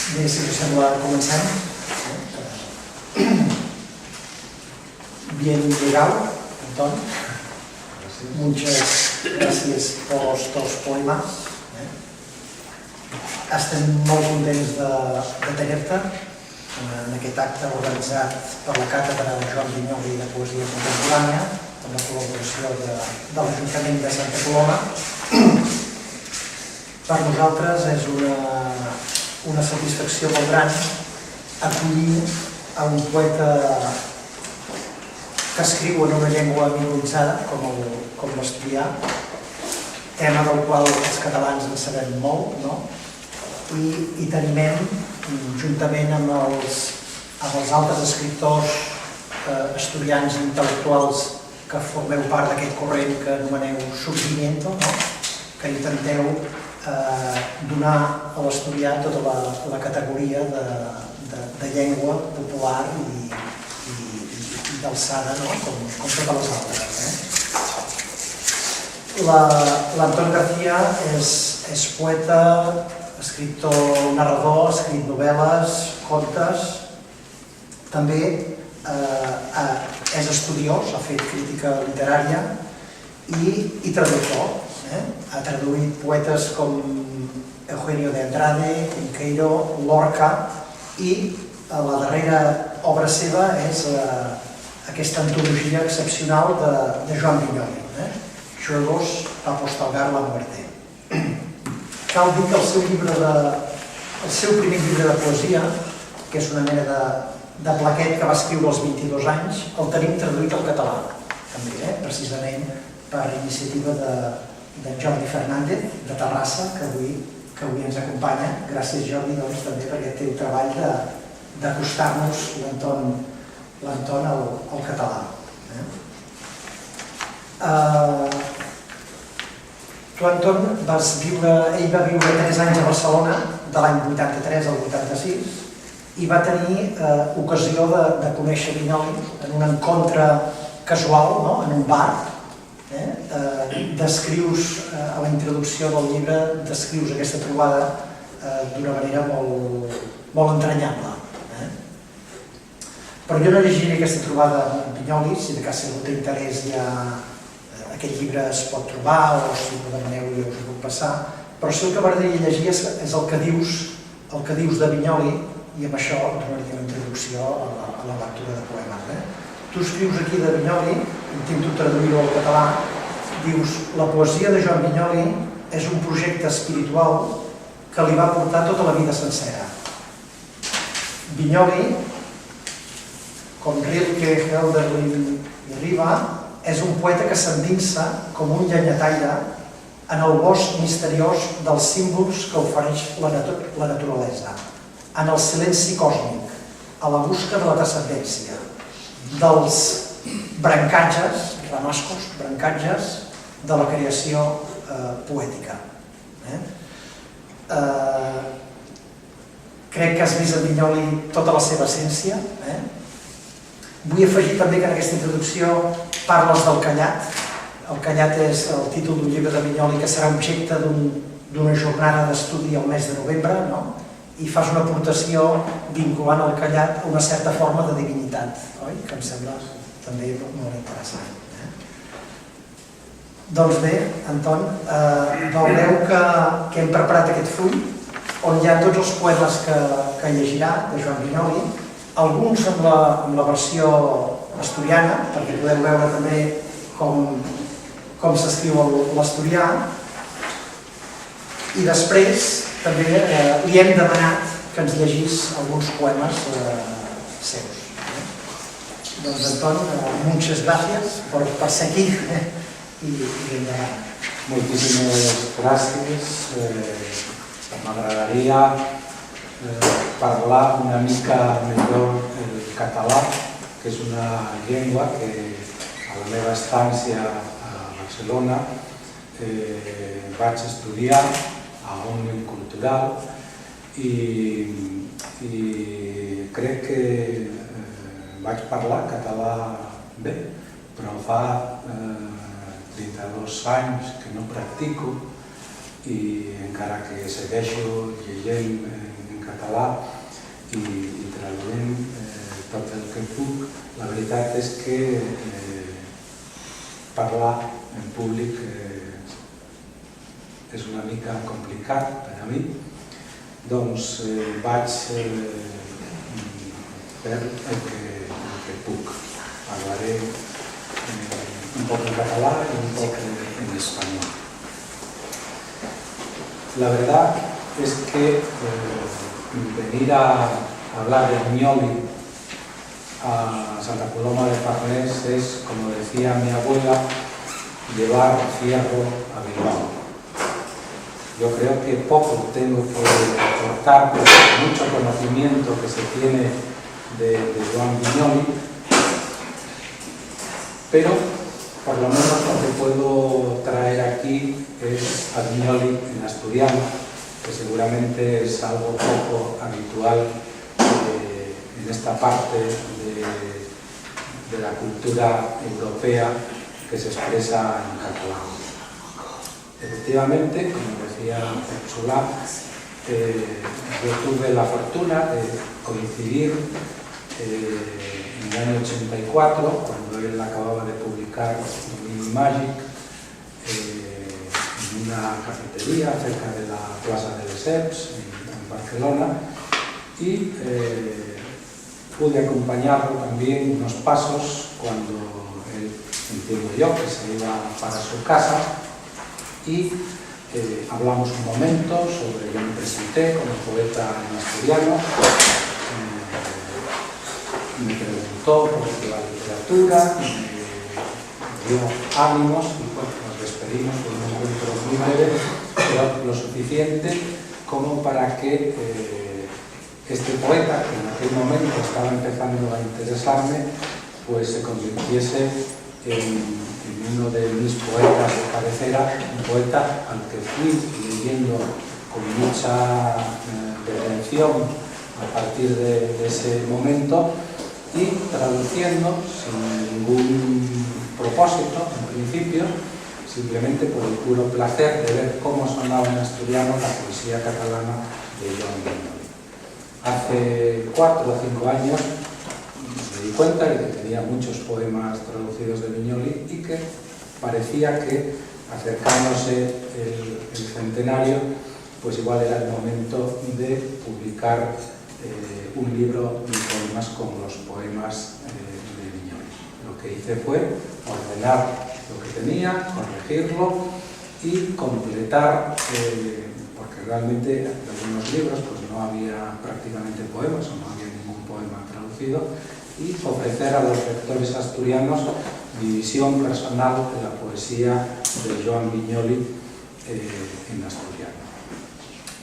Bé, si us sembla, comencem. Bien llegado, Antón. Muchas gracias por los dos poemas. Estem molt contents de tenir-te en aquest acte organitzat per la Càtedra Joan Vinyoli de Poesia Contemporània amb la col·laboració de l'Ajuntament de Santa Coloma. Per nosaltres és una satisfacció molt gran acollir a un poeta que escriu en una llengua minoritzada com l'asturià, tema del qual els catalans en sabem molt, no? I t'animem, juntament amb els altres escriptors asturians intel·lectuals que formeu part d'aquest corrent que anomeneu Surgimiento, que intenteu donar a l'asturià tota la categoria de llengua popular i d'alçada, com totes les altres. L'Antón García és poeta, escriptor, narrador, ha escrit novel·les, contes, també és estudiós, ha fet crítica literària i traductor. Ha traduït poetes com Eugenio de Andrade, Quinqueiro, Lorca i la darrera obra seva és aquesta antologia excepcional de Joan Vinyoli, Juegos para postergar la muerte. Cal dir que el seu primer llibre de poesia, que és una mena de plaquet que va escriure als 22 anys, el tenim traduït al català, també, precisament per iniciativa de Jordi Fernández, de Terrassa, que avui ens acompanya. Gràcies, Jordi, també per aquest teu treball d'acostar-nos l'Antón al català. Tu, Antón, ell va viure 3 anys a Barcelona, de l'any 83 al 86, i va tenir ocasió de conèixer Vinyoli en un encontre casual, en un bar. Descrius, a la introducció del llibre, descrius aquesta trobada d'una manera molt entranyable. Però jo no llegiré aquesta trobada amb Vinyoli, si de cas si algú té interès aquest llibre es pot trobar o si ho demaneu jo us ho puc passar, però si el que m'agradaria llegir és el que dius de Vinyoli i amb això donaria una introducció a la lectura de poemes. Tu escrius aquí de Vinyoli, intento traduir-ho al català, dius: la poesia de Joan Vinyoli és un projecte espiritual que li va portar tota la vida sencera. Vinyoli, com Rilke, Hölderlin i Riba, és un poeta que s'endinsa com un llenyataire en el bosc misteriós dels símbols que ofereix la naturalesa, en el silenci còsmic, a la busca de la transcendència, dels brancatges, ramascos, brancatges de la creació poètica. Crec que has vist en Vinyoli tota la seva essència. Vull afegir també que en aquesta introducció parles del Callat. El Callat és el títol d'un llibre de Vinyoli que serà objecte d'una jornada d'estudi al mes de novembre, i fas una aportació vinculant el Callat a una certa forma de divinitat, que em sembla també molt interessant. Doncs bé, Antón, veureu que hem preparat aquest full on hi ha tots els poemes que llegirà de Joan Vinyoli, alguns amb la versió asturiana, perquè podeu veure també com s'escriu l'asturià, i després també li hem demanat que ens llegís alguns poemes seus. Doncs, Antón, muchas gracias por seguir i endavant. Moltíssimes gràcies. M'agradaria parlar una mica millor el català, que és una llengua que a la meva estància a Barcelona vaig estudiar a Òmnium Cultural i crec que vaig parlar català bé, però fa 32 anys que no practico i encara que segueixo llegint en català i traduint tot el que puc. La veritat és que parlar en públic és una mica complicat per a mi, doncs vaig fer el que puc. Parlaré un poc en català y un poco en español. La verdad es que venir a hablar de Viñoli a Santa Coloma de Farners es, como decía mi abuela, llevar fierro a Bilbao. Yo creo que poco tengo que aportar, porque mucho conocimiento que se tiene de Joan Viñoli, pero por lo menos lo que puedo traer aquí es a Viñoli en asturiano, que seguramente es algo poco habitual en esta parte de la cultura europea que se expresa en catalán. Efectivamente, como decía Ursula, yo tuve la fortuna de coincidir en el año 84, cuando él acababa de publicar Domini Magic, en una cafetería cerca de la Plaza de Lesseps, en Barcelona, y pude acompañarlo también unos pasos cuando él, entiendo yo, que se iba para su casa, y hablamos un momento sobre, yo me presenté como poeta en asturiano, me preguntó por la literatura, me dio ánimos y bueno, nos despedimos con un encuentro muy breve, pero lo suficiente como para que este poeta, que en aquel momento estaba empezando a interesarme, pues se convirtiese en uno de mis poetas de cabecera, un poeta al que fui leyendo con mucha detención a partir de ese momento y traduciendo sin ningún propósito, en principio, simplemente por el puro placer de ver cómo sonaba en asturiano la poesía catalana de Joan Viñoli. Hace 4 o 5 años me di cuenta de que tenía muchos poemas traducidos de Viñoli y que parecía que, acercándose el centenario, pues igual era el momento de publicar un libro de poemas con los poemas de Viñoli. Lo que hice fue ordenar lo que tenía, corregirlo y completar, porque realmente en algunos libros pues no había prácticamente poemas o no había ningún poema traducido, y ofrecer a los lectores asturianos mi visión personal de la poesía de Joan Viñoli en asturiano.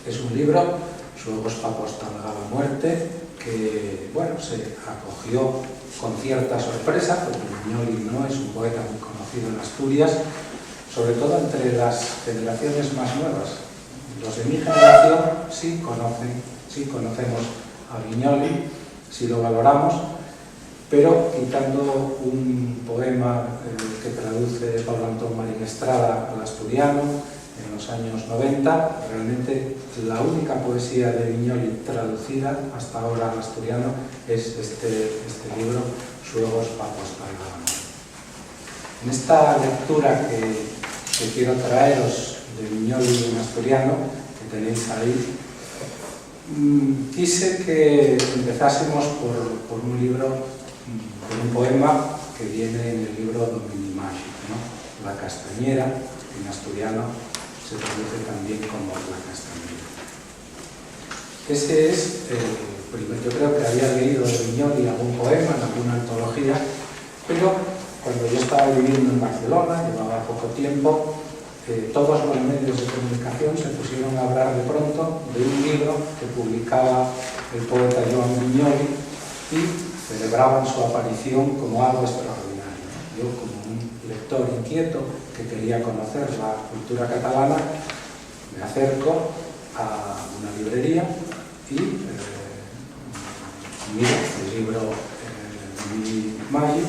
Es un libro, Suegos papos talga la muerte, que bueno, se acogió con cierta sorpresa, porque Viñoli no es un poeta muy conocido en Asturias, sobre todo entre las generaciones más nuevas. Los de mi generación sí conocemos a Viñoli, sí lo valoramos, pero quitando un poema que traduce Pablo Antón Marín Estrada al asturiano en los años 90, realmente la única poesía de Viñoli traducida hasta ahora al asturiano es este libro, Suegos papos talga la muerte. En esta lectura que quiero traeros de Viñoli en asturiano, que tenéis ahí, quise que empezásemos por un libro, por un poema que viene en el libro Domini Magic, ¿no? La castañera, en asturiano se traduce también como la castañera. Ese es el primero. Yo creo que había leído de Viñoli algún poema en alguna antología, pero cuando yo estaba viviendo en Barcelona, llevaba poco tiempo, todos los medios de comunicación se pusieron a hablar de pronto de un libro que publicaba el poeta Joan Viñoli y celebraban su aparición como algo extraordinario. Yo, como un lector inquieto que quería conocer la cultura catalana, me acerco a una librería y miro el libro Domini Magic,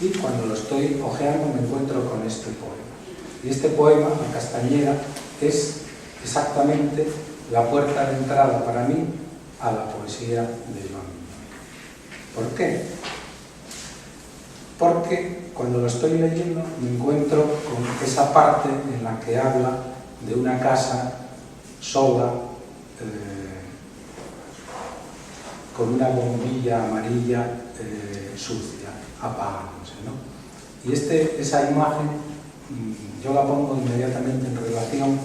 y cuando lo estoy hojeando me encuentro con este poema. Y este poema, La castañera, es exactamente la puerta de entrada para mí a la poesía de Joan Vinyoli. ¿Por qué? Porque cuando lo estoy leyendo me encuentro con esa parte en la que habla de una casa sola, con una bombilla amarilla sucia, apagándose, ¿no? Y esa imagen yo la pongo inmediatamente en relación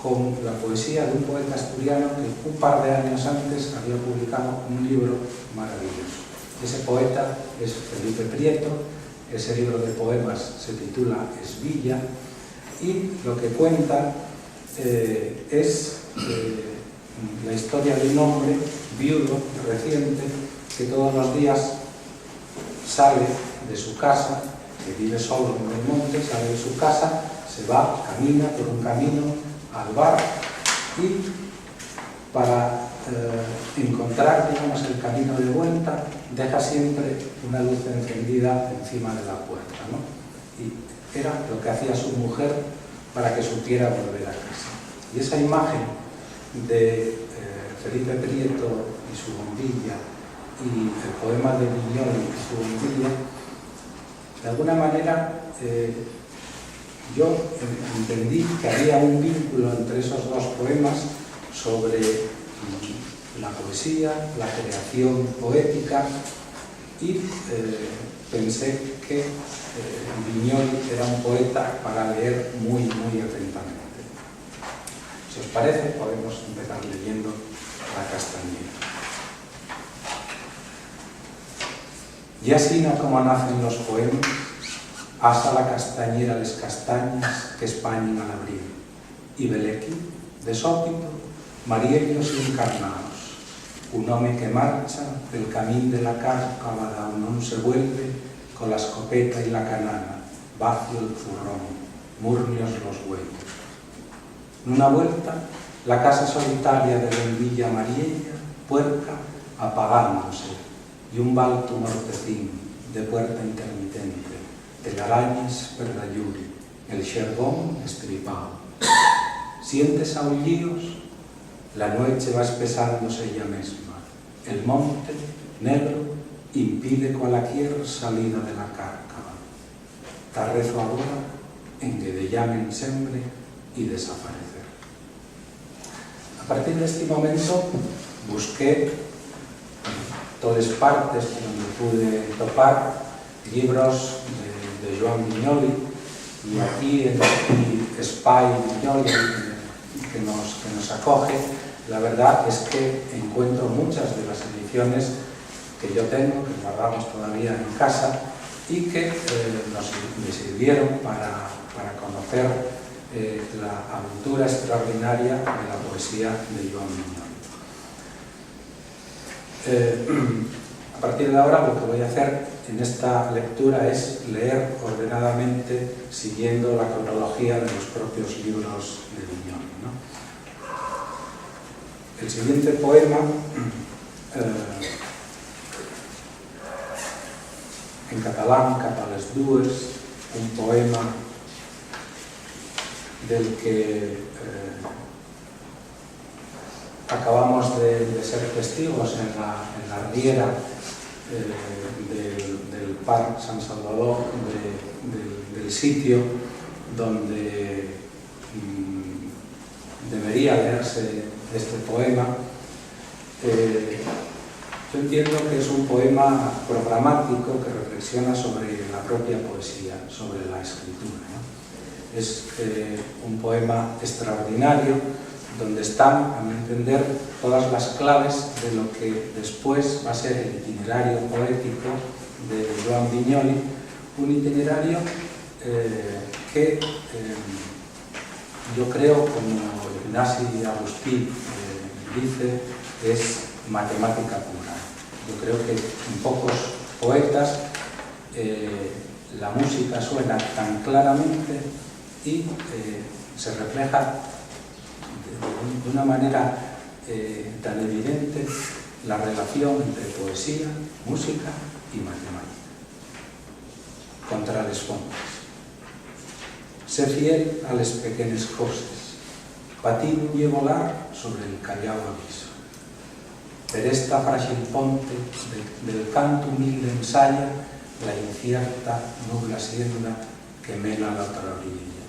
con la poesía de un poeta asturiano que un par de años antes había publicado un libro maravilloso. Ese poeta es Felipe Prieto, ese libro de poemas se titula Esvilla, y lo que cuenta es la historia de un hombre viudo, reciente, que todos los días sale de su casa, que vive solo en el monte, sale de su casa, se va, camina por un camino al bar y para encontrar, digamos, el camino de vuelta, deja siempre una luz encendida encima de la puerta, ¿no? Y era lo que hacía su mujer para que supiera volver a casa. Y esa imagen de Felipe Prieto y su bombilla y el poema de Vinyoli y su bombilla, de alguna manera yo entendí que había un vínculo entre esos dos poemas sobre la poesía, la creación poética, y pensé que Vinyoli era un poeta para leer muy, muy atentamente. Si os parece, podemos empezar leyendo La Castañera. Y así como nacen los poemas, asa la castañera les castañas que españen al abril, y belequi, de sópito, mariellos encarnados, un home que marcha del camín de la cárcava da non se vuelve, con la escopeta y la canana, vacio el zurrón, murnios los huevos. Nuna vuelta, la casa solitaria de Bombilla Mariella, puerca, apagándose, y un balto mortecín de puerta intermitente, telarañas perdayuri, el xerbón estripado. Sientes aullidos, la noche va espesándose ella misma, el monte, negro, impide cualquier salida de la cárcava. Tarrezo agora en que de llamen sembre y desaparecer. A partir de este momento busqué todas partes donde pude topar libros de Joan Vinyoli, y aquí en el Espai Vinyoli que nos acoge, la verdad es que encuentro muchas de las ediciones que yo tengo, que guardamos todavía en casa y que me sirvieron para conocer la aventura extraordinaria de la poesía de Joan Vinyoli. A partir de ahora lo que voy a hacer en esta lectura es leer ordenadamente siguiendo la cronología de los propios libros de Vinyoli, ¿no? El siguiente poema en catalán, Cap a les dues, un poema del que acabamos de ser testigos en la riera del Parc Sant Salvador, del sitio donde debería leerse este poema. Yo entiendo que es un poema programático que reflexiona sobre la propia poesía, sobre la escritura, ¿no? Es un poema extraordinario donde están, a mi entender, todas las claves de lo que después va a ser el itinerario poético de Joan Vinyoli, un itinerario que yo creo, como Ignasi Agustí dice, es matemática pura. Yo creo que en pocos poetas la música suena tan claramente y se refleja de una manera tan evidente la relación entre poesía, música y matemática. Contra les fonts. Ser fiel a les pequeñas coses, patir y volar sobre el callao aviso. per esta frágil ponte del canto humilde ensaya la incierta nubla sienda que mena la otra orilla.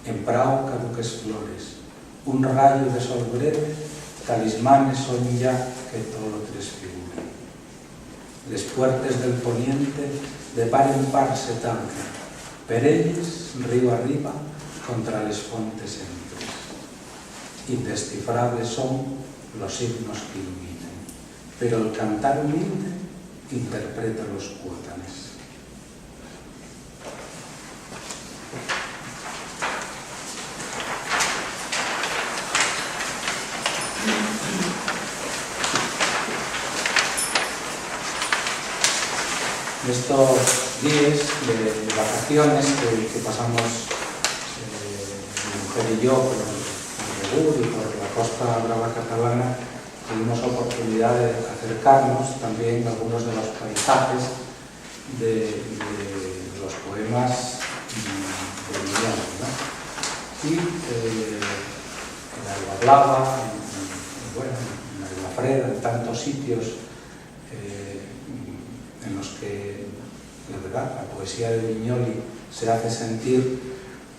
En prao caduques flores, un rayo de sol breve, talismanes son ya que todo transfigura. Les puertes del poniente de par en par se tancan, per elles, río arriba, contra les fontes entres. Indescifrables son los signos que iluminan, pero el cantar humilde interpreta los cuótanes. Estos días de vacaciones que pasamos mi mujer y yo por el Begur y por la Costa Brava catalana, tuvimos oportunidad de acercarnos también a algunos de los paisajes de los poemas de Millán, ¿no? Y en Alba Blava, en Alba Freda, en tantos sitios en los que, la verdad, la poesía de Viñoli se hace sentir.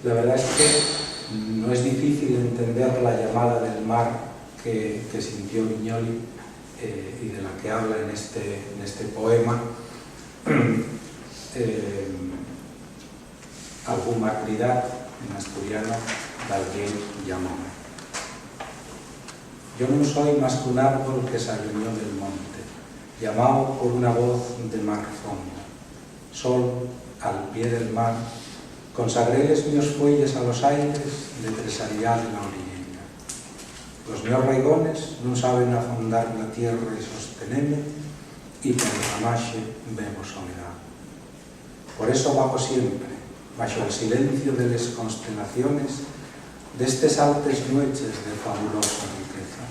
La verdad es que no es difícil entender la llamada del mar que sintió Viñoli y de la que habla en este poema. Alguna claridad en asturiano de alguien llamó. Yo no soy más que un árbol que salió del monte, llamado por una voz de mar fonda. Sol al pie del mar, consagréles mios fuelles a los aires de tresarial en la orilla. Los mios raigones no saben afondar la tierra y sostenerme, y por el ramaje bebo soledad. Por eso bajo siempre, bajo el silencio de las constelaciones, de estas altas noches de fabulosa riqueza.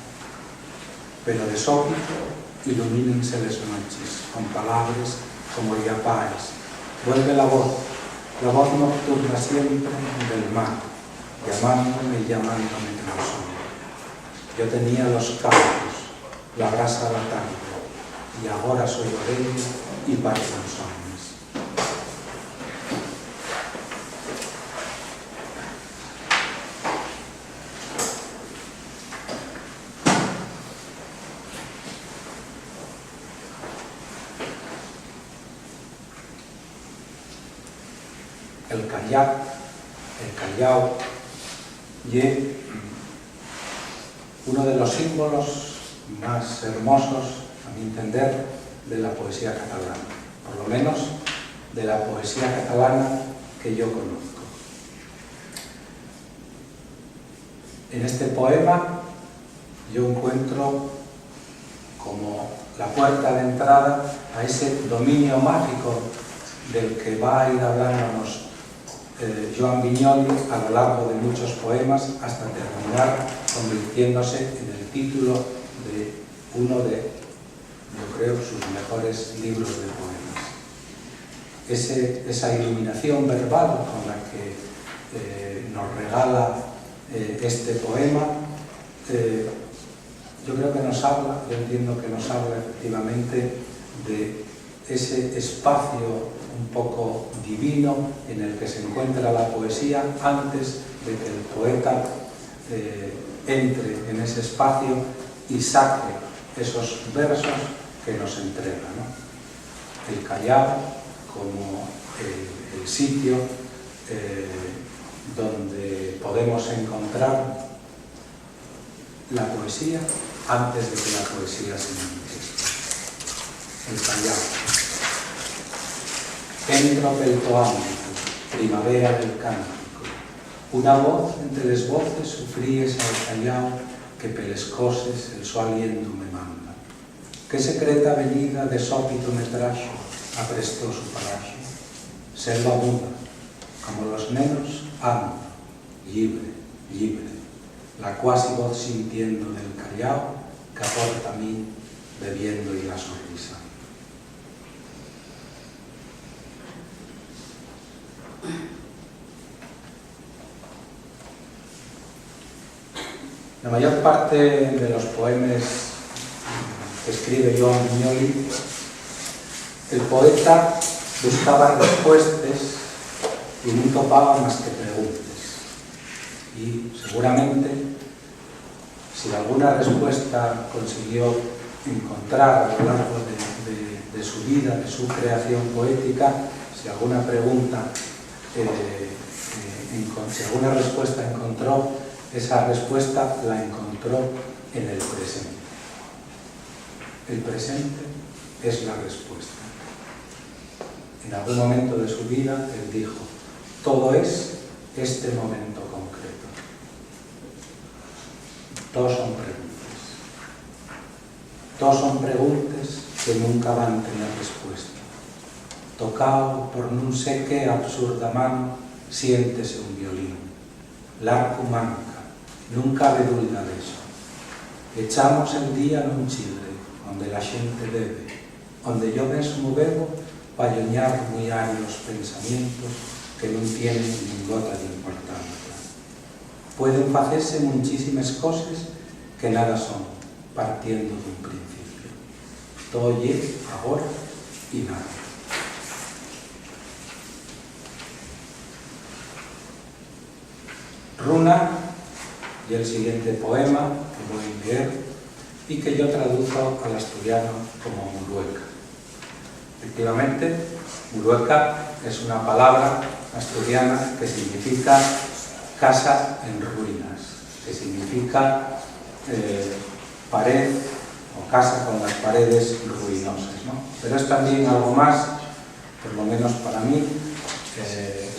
Pero de súbito ilumínense las noches con palabras como diapáes. Vuelve la voz nocturna siempre del mar, llamándome y llamándome que no soy. Yo tenía los campos, la brasa da tarde, y ahora soy orella y parto los hombres. El Callao, y uno de los símbolos más hermosos, a mi entender, de la poesía catalana, por lo menos de la poesía catalana que yo conozco. En este poema yo encuentro como la puerta de entrada a ese dominio mágico del que va a ir hablándonos Joan Viñoli a lo largo de muchos poemas hasta terminar convirtiéndose en el título de uno de, yo creo, sus mejores libros de poemas. Esa iluminación verbal con la que nos regala este poema, yo creo que nos habla, yo entiendo que nos habla efectivamente de ese espacio un poco divino en el que se encuentra la poesía antes de que el poeta entre en ese espacio y saque esos versos que nos entrega, ¿no? El Callao como el sitio donde podemos encontrar la poesía antes de que la poesía se manifieste. El Callao. Entro pel to ámbito, primavera del cántico. Una voz entre les voces sufríes al Callao que peles coses el su aliento me manda. Que secreta venida de sópito me traxo, aprestó su palacio. Selva muda, como los nenos, ando, libre, libre. La cuasi voz sintiendo del Callao que aporta a mí bebiendo y la sonrisa. La mayor parte de los poemas escribe Joan Vinyoli, el poeta buscaba respuestas y no topaba más que preguntas. Y seguramente, si alguna respuesta consiguió encontrar a lo largo de su vida, de su creación poética, si alguna pregunta, si alguna respuesta encontró, esa respuesta la encontró en el presente. El presente es la respuesta. En algún momento de su vida, él dijo, todo es este momento concreto. Todos son preguntas. Todos son preguntas que nunca van a tener respuesta. Tocado por nun sé qué absurda mano, siéntese un violín. L'arco manca, nunca cabe dúbida deso. Echamos el día nun chile, onde la xente bebe, onde yo mesmo bebo para lloñar muy arios pensamientos que non tienen nin gota de importancia. Pueden facerse muchísimas cosas que nada son, partiendo dun principio. Todo lle agora y nada. Runa, y el siguiente poema que voy a leer y que yo traduzco al asturiano como Murueca. Efectivamente, Murueca es una palabra asturiana que significa casa en ruinas, que significa pared o casa con las paredes ruinosas, ¿no? Pero es también algo más, por lo menos para mí,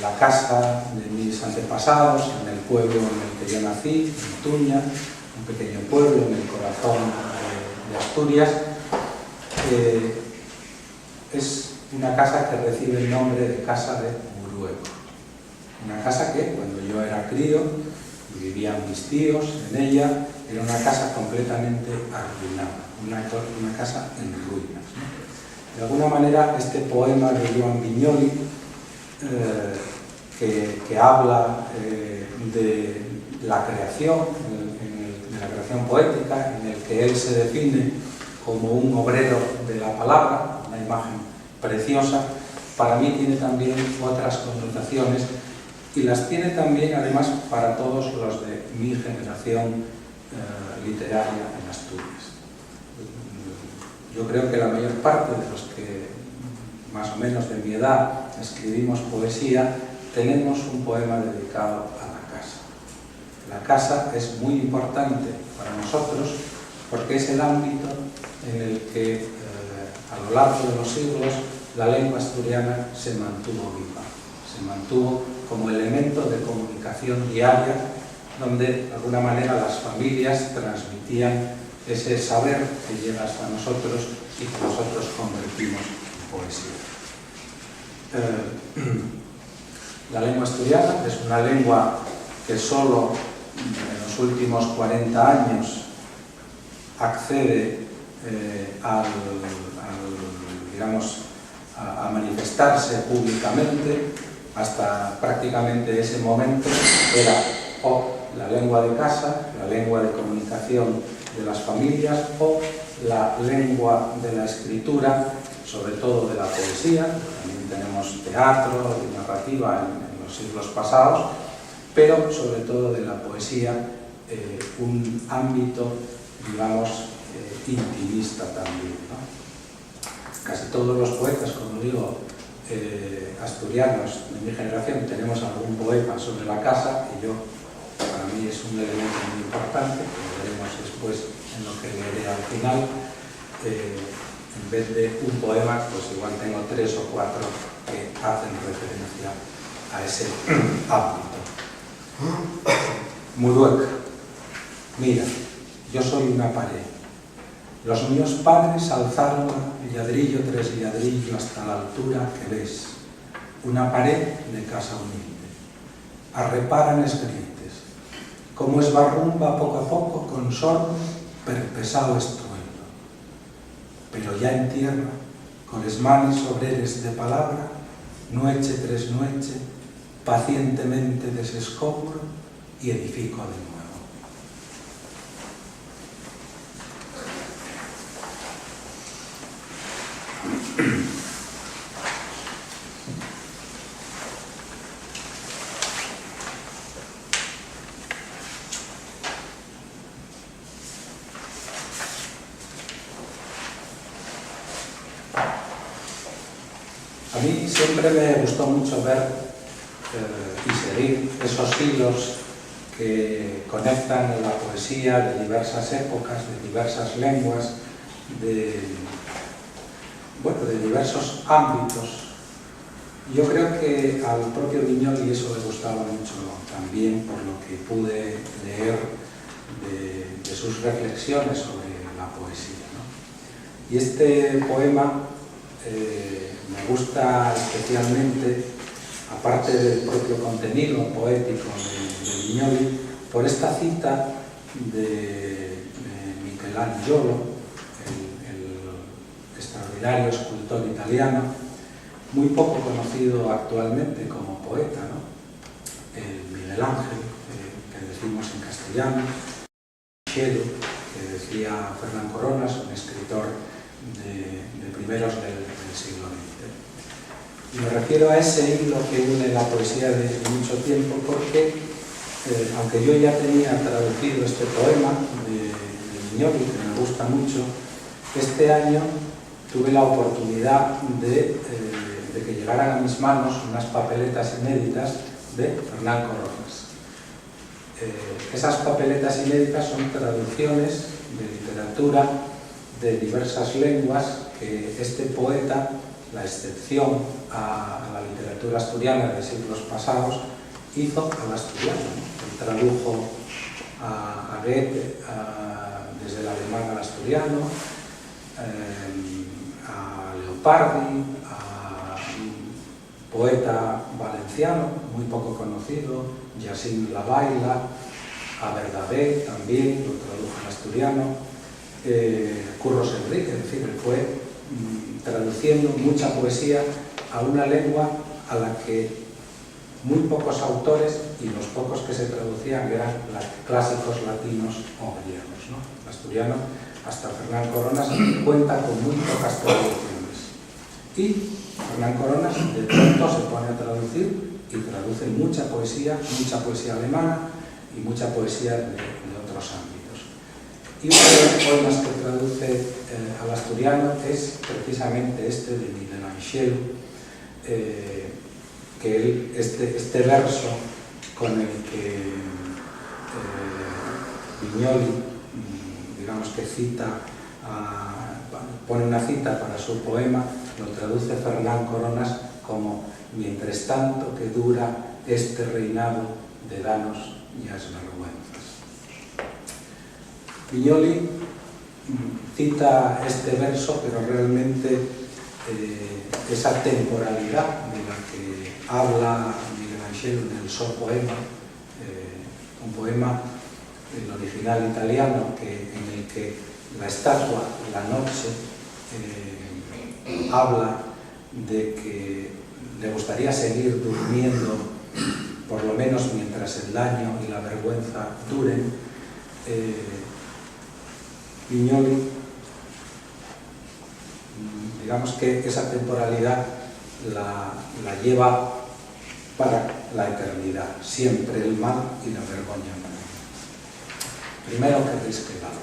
la casa de mis antepasados, en el pueblo en el que yo nací, en Tuña, un pequeño pueblo en el corazón de Asturias. Es una casa que recibe el nombre de Casa de Murueco. Una casa que, cuando yo era crío, y vivían mis tíos en ella, era una casa completamente arruinada, una casa en ruinas, ¿no? De alguna manera, este poema de Joan Vinyoli, que habla de la creación, de la creación poética, en el que él se define como un obrero de la palabra, una imagen preciosa, para mí tiene también otras connotaciones y las tiene también además para todos los de mi generación literaria en Asturias. Yo creo que la mayor parte de los que más o menos de mi edad escribimos poesía, tenemos un poema dedicado a la casa. La casa es muy importante para nosotros porque es el ámbito en el que a lo largo de los siglos la lengua asturiana se mantuvo viva, se mantuvo como elemento de comunicación diaria donde de alguna manera las familias transmitían ese saber que llega hasta nosotros y que nosotros convertimos en poesía. La lengua asturiana es una lengua que solo en los últimos 40 años accede a manifestarse públicamente. Hasta prácticamente ese momento era o la lengua de casa, la lengua de comunicación de las familias o la lengua de la escritura, sobre todo de la poesía. También tenemos teatro y narrativa en los siglos pasados, pero sobre todo de la poesía, un ámbito, digamos, intimista también, ¿no? Casi todos los poetas, como digo, asturianos de mi generación, tenemos algún poema sobre la casa y yo, para mí es un elemento muy importante, como veremos después en lo que leeré al final. En vez de un poema, pues igual tengo 3 o 4 que hacen referencia a ese ámbito. Murueca. Mira, yo soy una pared. Los míos padres alzaron ladrillo tras ladrillo hasta la altura que ves. Una pared de casa humilde. Arreparan escrientes. Como esbarrumba poco a poco con sordo, per pesado estruendo. Pero ya en tierra, con les manes obreres de palabra, noche tras noche, pacientemente desescobro y edifico de nuevo. siempre me gustó mucho ver y seguir esos hilos que conectan la poesía de diversas épocas, de diversas lenguas, de diversos ámbitos. Yo creo que al propio Viñoly eso le gustaba mucho también, por lo que pude leer de sus reflexiones sobre la poesía, ¿no? Y este poema me gusta especialmente, aparte del propio contenido poético de Viñoly, por esta cita de Michelangelo, el extraordinario escultor italiano, muy poco conocido actualmente como poeta, ¿no? El Miguel Ángel, que decimos en castellano, Cielo, que decía Fernán Coronas, un escritor de primeros del siglo XX. Y me refiero a ese hilo que une la poesía de mucho tiempo, porque aunque yo ya tenía traducido este poema de Viñoly, que me gusta mucho, este año tuve la oportunidad de que llegaran a mis manos unas papeletas inéditas de Fernán Coronas. Esas papeletas inéditas son traducciones de literatura de diversas lenguas que este poeta, la excepción a la literatura asturiana de siglos pasados, hizo al asturiano, ¿no? Él tradujo a Goethe desde el alemán al asturiano, a Leopardi, a un poeta valenciano muy poco conocido, Jacint Labaila, a Bernabé también lo tradujo al asturiano, Curros Enrique, es decir, él fue traduciendo mucha poesía a una lengua a la que muy pocos autores, y los pocos que se traducían eran clásicos latinos o griegos, ¿no? El asturiano, hasta Fernán Coronas, cuenta con muy pocas traducciones. Y Fernán Coronas de pronto se pone a traducir y traduce mucha poesía alemana y mucha poesía de otros ámbitos. Y uno de los poemas que traduce al asturiano es precisamente este de Michelangelo, que este verso con el que Viñoly, digamos que pone una cita para su poema, lo traduce Fernán Coronas como: mientras tanto que dura este reinado de danos y vergüenzas. Viñoly cita este verso, pero realmente esa temporalidad de la que habla Michelangelo en el So poema, un poema, el original italiano, en el que la estatua, la noche, habla de que le gustaría seguir durmiendo, por lo menos mientras el daño y la vergüenza duren. Viñoly, digamos que esa temporalidad la lleva para la eternidad, siempre el mal y la vergüenza. Primero que risque el alma.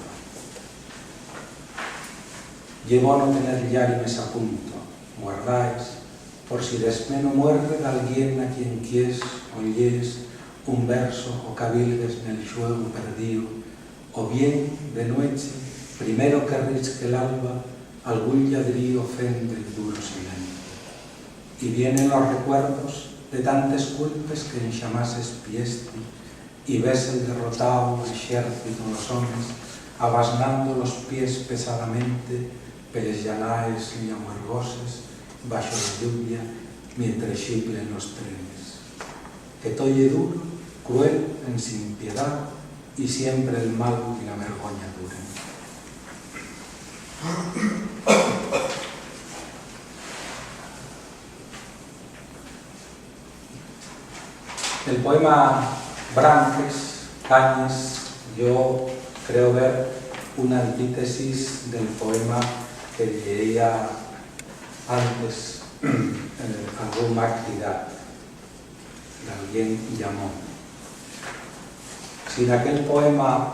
Llevo a no tener llarimes a punto, guardáis, por si desmeno muerde de alguien a quien quies, oyes un verso o cabilgues nel xuego perdido, o bien, de noche, primero que risque el alba, algún lladrío ofende el duro silencio. Y vienen los recuerdos de tantes culpes que enxamases piesti, y ves el derrotado ejército los hombres, abasnando los pies pesadamente, peles llanaes y amargoses, bajo la lluvia, mientras chiplen los trenes. Que tolle duro, cruel, en sin piedad, y siempre el mal y la vergüenza duren. El poema Branques, Cañes, yo creo ver una antítesis del poema que leía antes, Algún Macridad, de alguien llamó. Si en aquel poema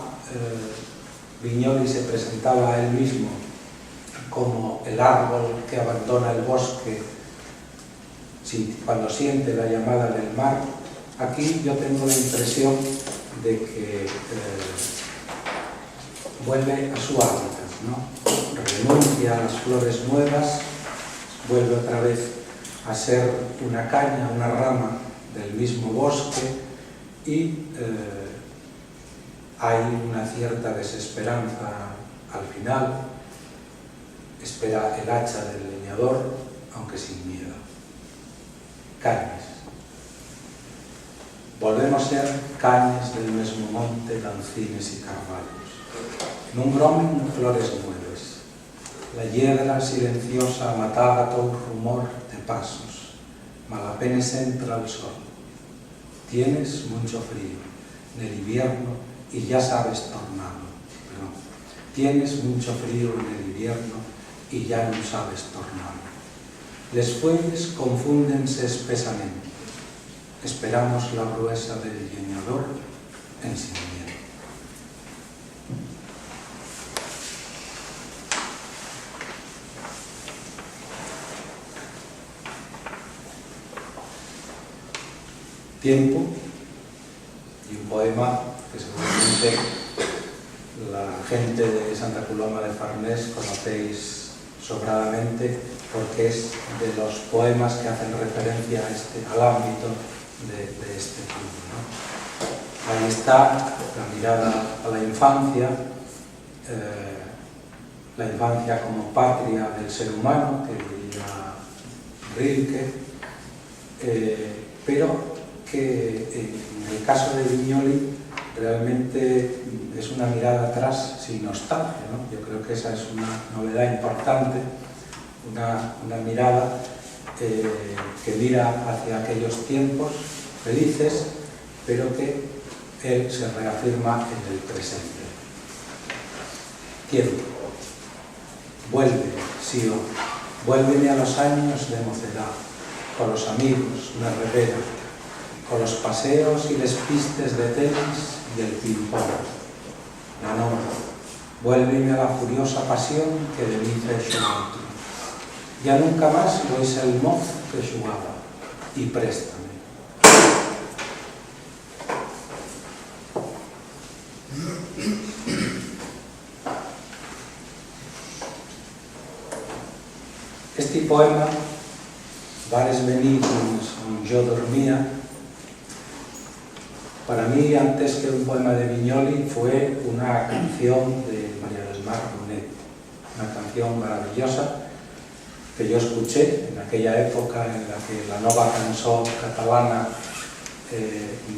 Viñoly se presentaba a él mismo como el árbol que abandona el bosque cuando siente la llamada del mar. Aquí yo tengo la impresión de que vuelve a su hábitat, ¿no? Renuncia a las flores nuevas, vuelve otra vez a ser una caña, una rama del mismo bosque, y hay una cierta desesperanza al final. Espera el hacha del leñador, aunque sin miedo. Cañas. Volvemos a ser cañas del mesmo monte, lancines y carvalhos. Nun gromen flores nuevas. La hiedra silenciosa mataba todo rumor de pasos. Malapenes entra el sol. Tienes mucho frío en el invierno y ya sabes tornado. Perdón. Tienes mucho frío en el invierno y ya no sabes tornado. Les fuelles confúndense espesamente. Esperamos la gruesa del leñador en sin miedo. Tiempo, y un poema que seguramente la gente de Santa Coloma de Farnés conocéis sobradamente, porque es de los poemas que hacen referencia al ámbito de este punto, ¿no? Ahí está la mirada a la infancia como patria del ser humano, que diría Rilke, pero que en el caso de Viñoly realmente es una mirada atrás sin nostalgia, ¿no? Yo creo que esa es una novedad importante, una mirada que mira hacia aquellos tiempos felices, pero que él se reafirma en el presente. Tiempo. Vuelve, Sió, vuélveme a los años de mocedad, con los amigos, me revela, con los paseos y les pistes de tenis y el ping-pong. La noche, vuélveme a la furiosa pasión que de mí fexo outro. Ya nunca más lois el mozo que xugaba, y préstame. Este poema, Vares venir on yo dormía, para mí, antes que un poema de Viñoly, fue una canción de María del Mar Bonet, una canción maravillosa que yo escuché en aquella época en la que la nova canción catalana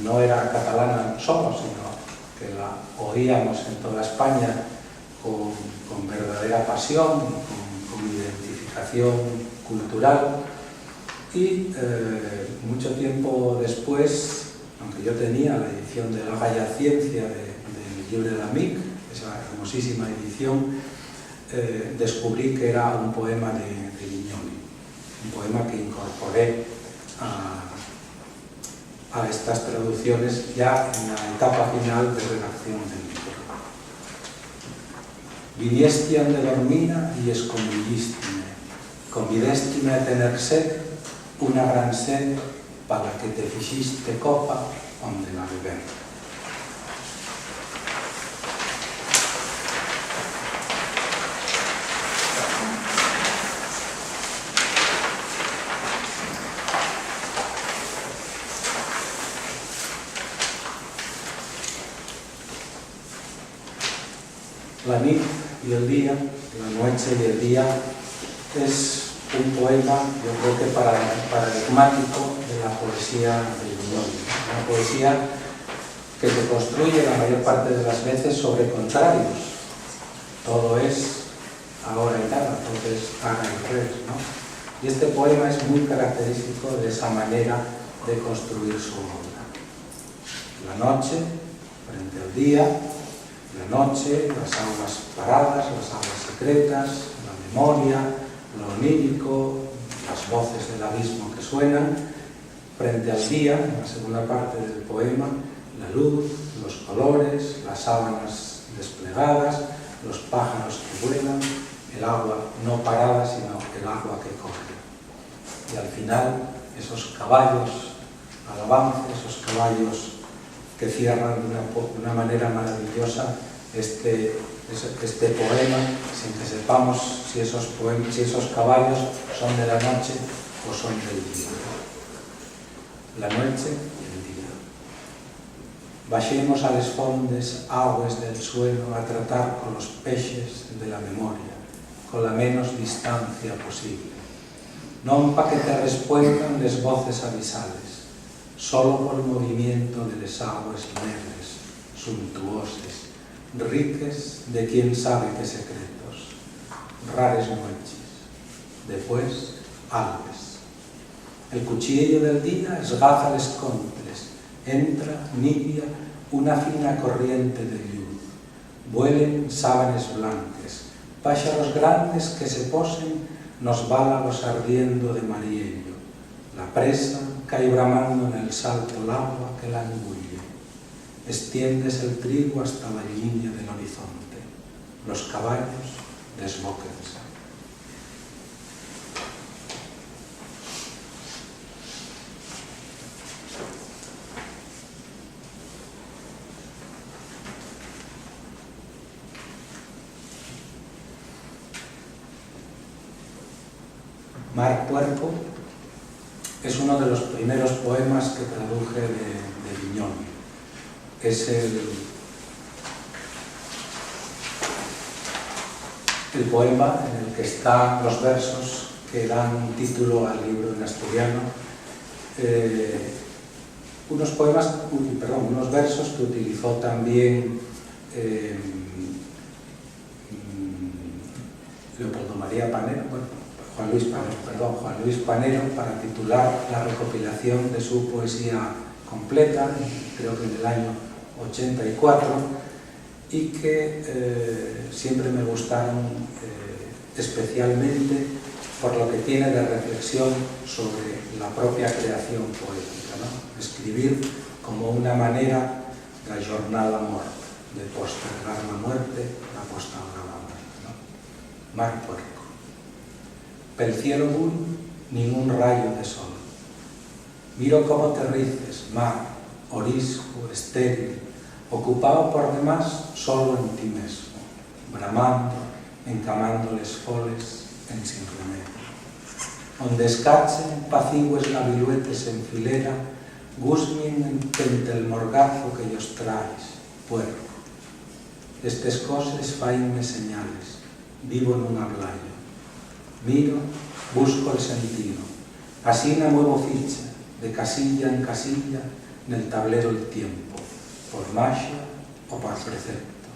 no era catalana solo, sino que la oíamos en toda España con verdadera pasión, con identificación cultural, y mucho tiempo después, aunque yo tenía la edición de la Gaya Ciencia del Llibre d'Amic, esa hermosísima edición, descubrí que era un poema de Viñoly, un poema que incorporé a estas traducciones ya en la etapa final de redacción del libro. Viniesti ande dormina y escondillístime, convidéstime a tener sed, una gran sed, para que te fixiste copa onde la beber. La nit y el día, la noche y el día, es un poema, yo creo que paradigmático de la poesía de Viñoly. Una poesía que se construye la mayor parte de las veces sobre contrarios. Todo es ahora y nada, todo es ara y res, ¿no? Y este poema es muy característico de esa manera de construir su obra. La noche frente al día, la noche, las aguas paradas, las aguas secretas, la memoria, lo onírico, las voces del abismo que suenan, frente al día, en la segunda parte del poema, la luz, los colores, las sábanas desplegadas, los pájaros que vuelan, el agua no parada, sino el agua que corre. Y al final, esos caballos, alabanza, esos caballos que cierran de una manera maravillosa este poema, sin que sepamos si esos caballos son de la noche o son del día. La noche y el día. Baixemos a les fondes augas del suelo a tratar con los peixes de la memoria, con la menos distancia posible. Non pa que te respuestan les voces avisales, solo por movimiento de les aguas negras, suntuosas, riques de quién sabe qué secretos, rares noches, después albes. El cuchillo del día esgaza les contres, entra, nibia, una fina corriente de luz, vuelen sábanas blancas, pájaros grandes que se posen nos válagos ardiendo de mariello, la presa cae bramando en el salto el agua que la engulle. Extiendes el trigo hasta la línea del horizonte. Los caballos desbóquense. Mar Puerco es uno de los primeros poemas que traduje de Viñoly. Es el poema en el que están los versos que dan título al libro en asturiano. Unos versos que utilizó también Leopoldo María Panero, Juan Luis Panero, para titular la recopilación de su poesía completa, creo que en el año 84, y que siempre me gustaron especialmente por lo que tiene de reflexión sobre la propia creación poética, ¿no? Escribir como una manera de ajornar la muerte, de postergar la muerte, de postergar la muerte, ¿no? Mar Puerco. Pel cielo bull, ningún rayo de sol. Miro cómo te rices, mar, orisco, estéril, ocupado por demás solo en ti mismo, bramando, encamando les foles en sin remedio. Onde escachen, pacigües gaviluetes en filera, gusmien entre el morgazo que ellos traes, puerco. Estes coses fainme señales, vivo en un ablayo. Miro, busco el sentido, así me muevo ficha, de casilla en casilla, en el tablero el tiempo, por magia o por precepto,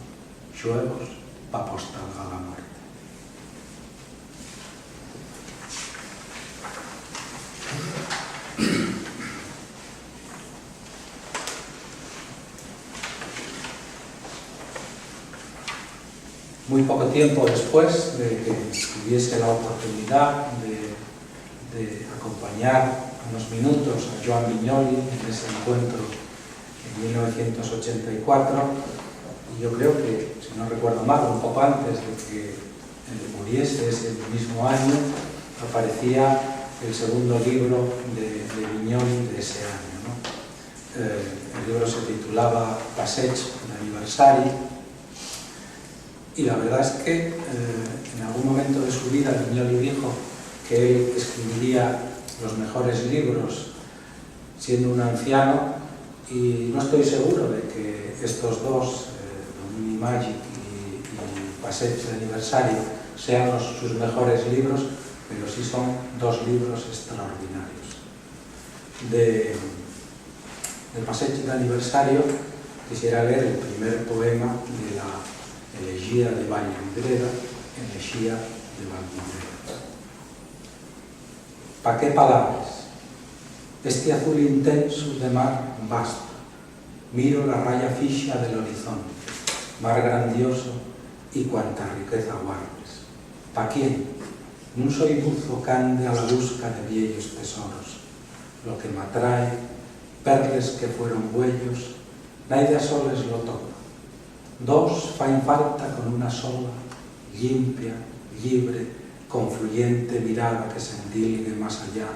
xuegos pa postergar la muerte. Muy poco tiempo después de que tuviese la oportunidad de acompañar unos minutos a Joan Viñoly en ese encuentro en 1984, y yo creo que, si no recuerdo mal, un poco antes de que muriese ese mismo año, aparecía el segundo libro de Viñoly de ese año, ¿no? El libro se titulaba Passeig d'Aniversari. Y la verdad es que en algún momento de su vida Viñoly dijo que él escribiría los mejores libros siendo un anciano, y no estoy seguro de que estos dos, Domini Magic y Passeig d'Aniversari, sean sus mejores libros, pero sí son dos libros extraordinarios. De Passeig d'Aniversari quisiera leer el primer poema de la Elegía de Vallvidrera, Elegía de Vallvidrera. ¿Pa qué palabras? Este azul intenso de mar basta. Miro la raya fixa del horizonte, mar grandioso y cuanta riqueza guardes. ¿Pa quién? Non soy buzo cande a la busca de viejos tesoros. Lo que me atrae, perles que fueron buellos, naide a soles lo toca. Dos fain falta con una sola, limpia, libre, confluyente mirada que se endilgue más allá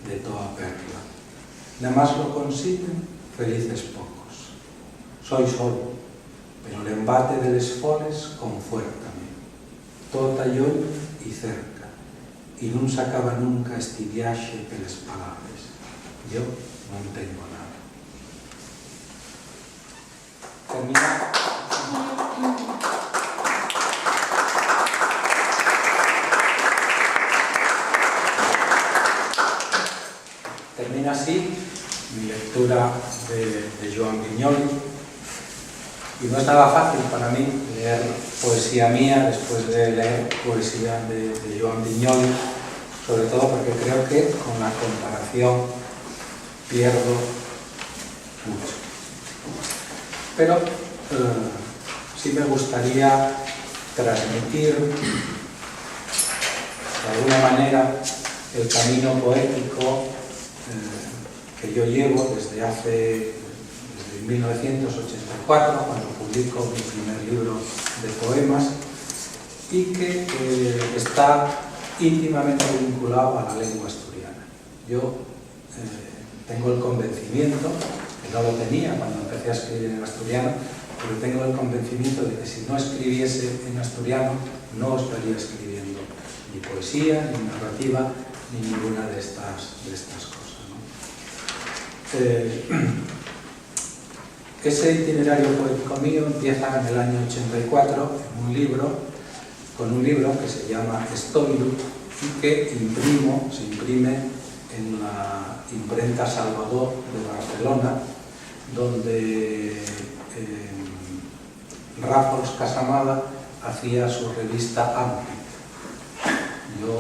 de toda perla. Nada más lo consiguen felices pocos. Soy solo, pero l'embate de les foles confuértame. Tota lloll y cerca, y non s'acaba nunca este viaxe peles palabres. Yo non tengo nada. Termina así mi lectura de Joan Vinyoli, y no es nada fácil para mí leer poesía mía después de leer poesía de Joan Vinyoli, sobre todo porque creo que con la comparación pierdo mucho. Pero sí me gustaría transmitir de alguna manera el camino poético que yo llevo desde 1984, cuando publico mi primer libro de poemas, y que está íntimamente vinculado a la lengua asturiana. Yo tengo el convencimiento, que no lo tenía cuando empecé a escribir en asturiano, pero tengo el convencimiento de que si no escribiese en asturiano no estaría escribiendo ni poesía, ni narrativa, ni ninguna de estas cosas, ¿no? Ese itinerario poético mío empieza en el año 84 con un libro que se llama Estoilu, y que se imprime en la imprenta Salvador de Barcelona, donde Rafols Casamada hacía su revista Ampit. Yo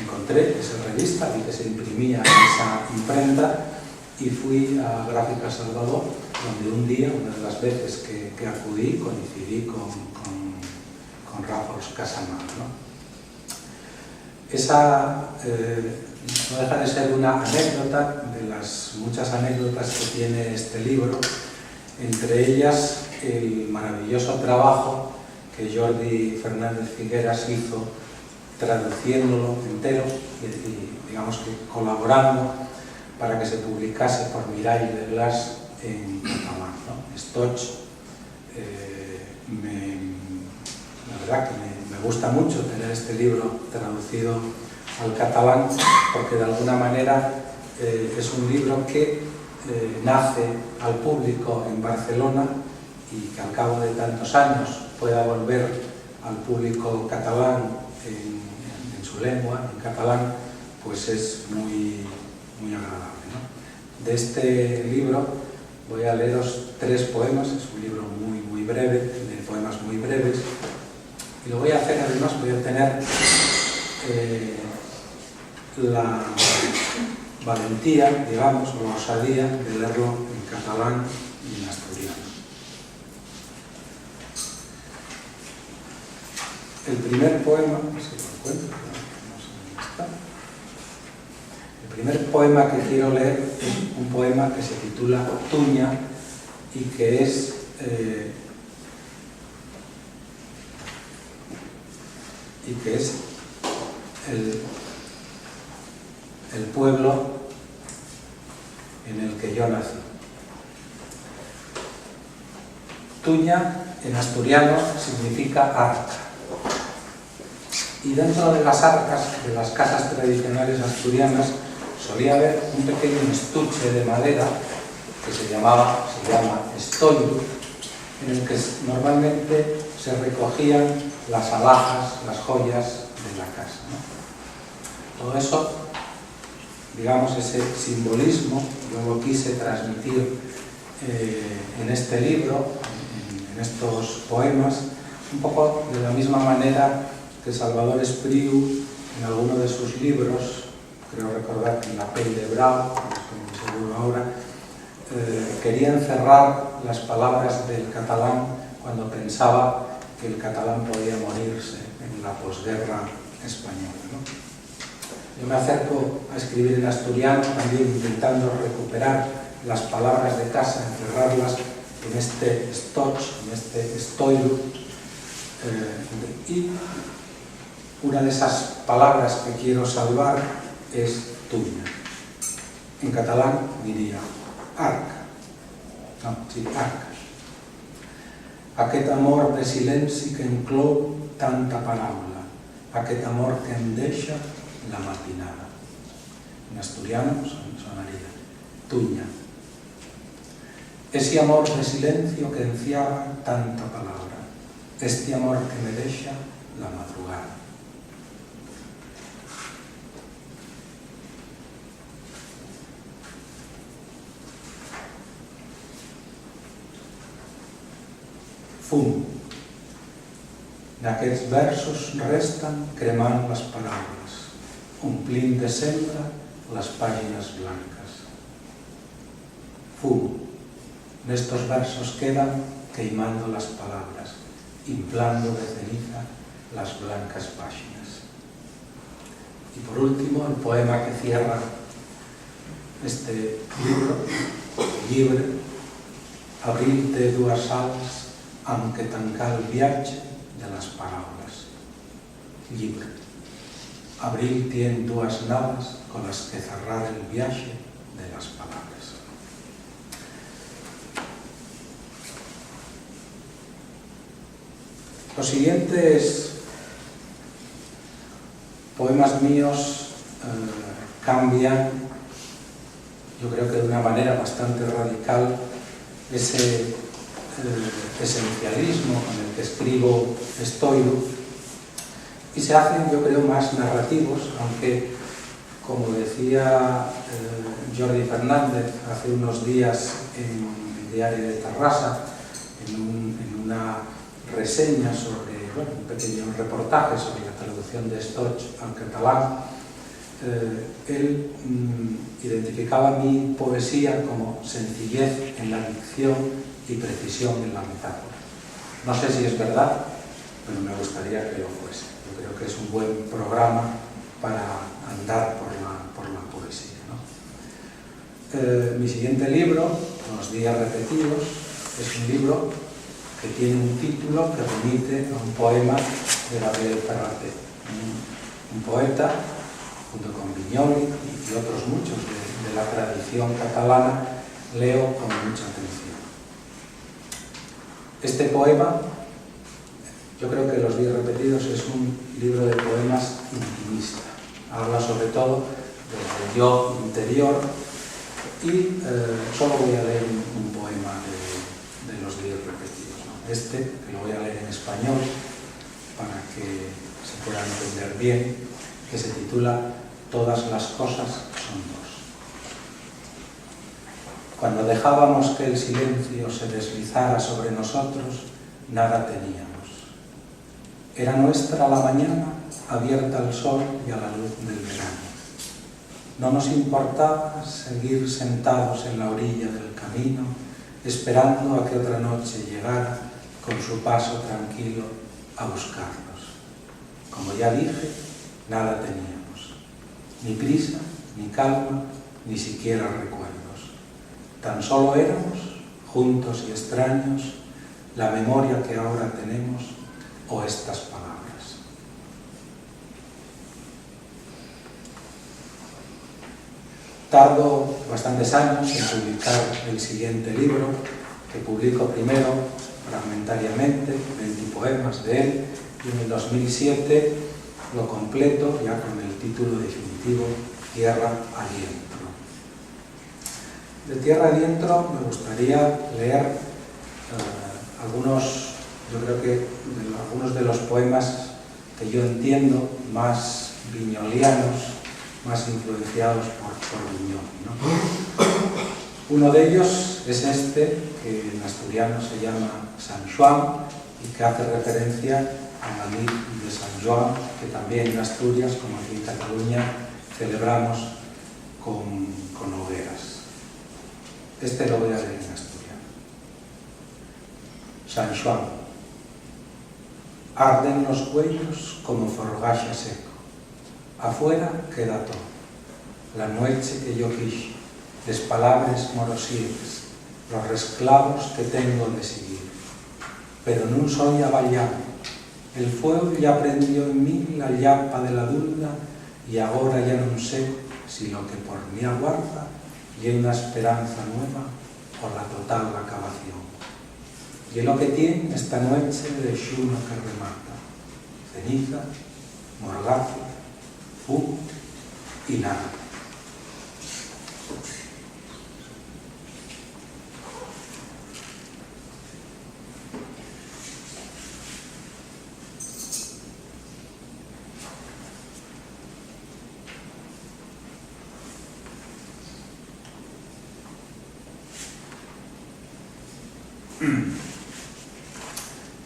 encontré esa revista, vi que se imprimía en esa imprenta, y fui a Gráfica Salvador, donde un día, una de las veces que acudí, coincidí con Rafols Casamada, ¿no? Esa no deja de ser una anécdota de las muchas anécdotas que tiene este libro, entre ellas el maravilloso trabajo que Jordi Fernández Figueras hizo traduciéndolo entero y digamos que colaborando para que se publicase por Mirall de Blas en catalán, ¿no? Stoig, la verdad que me gusta mucho tener este libro traducido al catalán, porque de alguna manera es un libro que nace al público en Barcelona y que al cabo de tantos años pueda volver al público catalán en su lengua, en catalán, pues es muy agradable, ¿no? De este libro voy a leeros 3 poemas, es un libro muy breve, de poemas muy breves, y lo voy a hacer, además voy a tener la valentía, digamos, o la osadía de leerlo en catalán y en asturiano. El primer poema, si lo encuentro, no sé dónde está. El primer poema que quiero leer es un poema que se titula Tuña y que es el pueblo en el que yo nací. Tuña en asturiano significa arca. Y dentro de las arcas de las casas tradicionales asturianas solía haber un pequeño estuche de madera que se llama estoilu, en el que normalmente se recogían las alhajas, las joyas de la casa, ¿no? Todo eso, digamos, ese simbolismo, yo lo quise transmitir en este libro, en estos poemas, un poco de la misma manera que Salvador Espriu, en alguno de sus libros, creo recordar que en La pell de Brau, no estoy muy seguro ahora, quería encerrar las palabras del catalán cuando pensaba que el catalán podía morirse en la posguerra española, ¿no? Yo me acerco a escribir en asturiano también intentando recuperar las palabras de casa, encerrarlas en este stoch, en este estoilu, y una de esas palabras que quiero salvar es tuña. En catalán diria arca. No, sí, arca. Aquest amor de silenci que enclou tanta paraula, aquest amor que em deixa la matinada. En asturiano sonaría tuña. Ese amor de silencio que enciaba tanta palabra, este amor que me deixa la madrugada. Fum. D'aquests versos resten cremant les paraules, omplint de sembra les pàgines blanques. Fum. Nestos versos quedan queimando las palabras, inflando de ceniza las blancas páginas. Y por último, el poema que cierra este libro, Llibre, abril té dues sals amb què tancar el viatge de les paraules. Llibre. Abril tiene dues naves con las que cerrar el viaje de las palabras. Los siguientes poemas míos cambian, yo creo que de una manera bastante radical, ese esencialismo con el que escribo estoico, y se hacen, yo creo, más narrativos, aunque, como decía Jordi Fernández hace unos días en el diario de Terrassa, en una reseña sobre, un pequeño reportaje sobre la traducción de Stoig al catalán, él identificaba mi poesía como sencillez en la dicción y precisión en la metáfora. No sé si es verdad, pero me gustaría que lo fuese. Yo creo que es un buen programa para andar por la poesía, ¿no? Mi siguiente libro, Los días repetidos, es un libro que tiene un título que remite a un poema de Gabriel Ferrater, un poeta, junto con Viñoli y otros muchos de la tradición catalana, leo con mucha atención. Este poema, yo creo que Los días repetidos es un libro de poemas intimista. Habla sobre todo del yo interior y solo voy a leer un poema de Los días repetidos, ¿no? Este, que lo voy a leer en español para que se pueda entender bien, que se titula Todas las cosas son dos. Cuando dejábamos que el silencio se deslizara sobre nosotros, nada teníamos. Era nuestra la mañana, abierta al sol y a la luz del verano. No nos importaba seguir sentados en la orilla del camino, esperando a que otra noche llegara con su paso tranquilo a buscarnos. Como ya dije, nada teníamos. Ni prisa, ni calma, ni siquiera recuerdos. Tan solo éramos, juntos y extraños, la memoria que ahora tenemos o estas palabras. Tardo bastantes años en publicar el siguiente libro, que publico primero fragmentariamente, 20 poemas de él, y en el 2007 lo completo ya con el título definitivo Tierra Adentro. De Tierra Adentro me gustaría leer algunos, yo creo que algunos de los poemas que yo entiendo más viñolianos, más influenciados por Viñoli, ¿no? Uno de ellos es este, que en asturiano se llama San Xoán y que hace referencia a la nit de San Joan, que también en Asturias, como aquí en Cataluña, celebramos con hogueras. Este lo voy a leer en asturiano. San Xoán. Arden los cuellos como forgaxa seco. Afuera queda todo. La noche que yo quixi, les palabras morosieres, los resclavos que tengo de seguir. Pero no soy avallado. El fuego ya prendió en mí la llapa de la dulda y ahora ya no sé si lo que por mí aguarda y una esperanza nueva por la total acabación. Y es lo que tiene esta noche de xuno que remata: ceniza, morgazo, fumo y nada.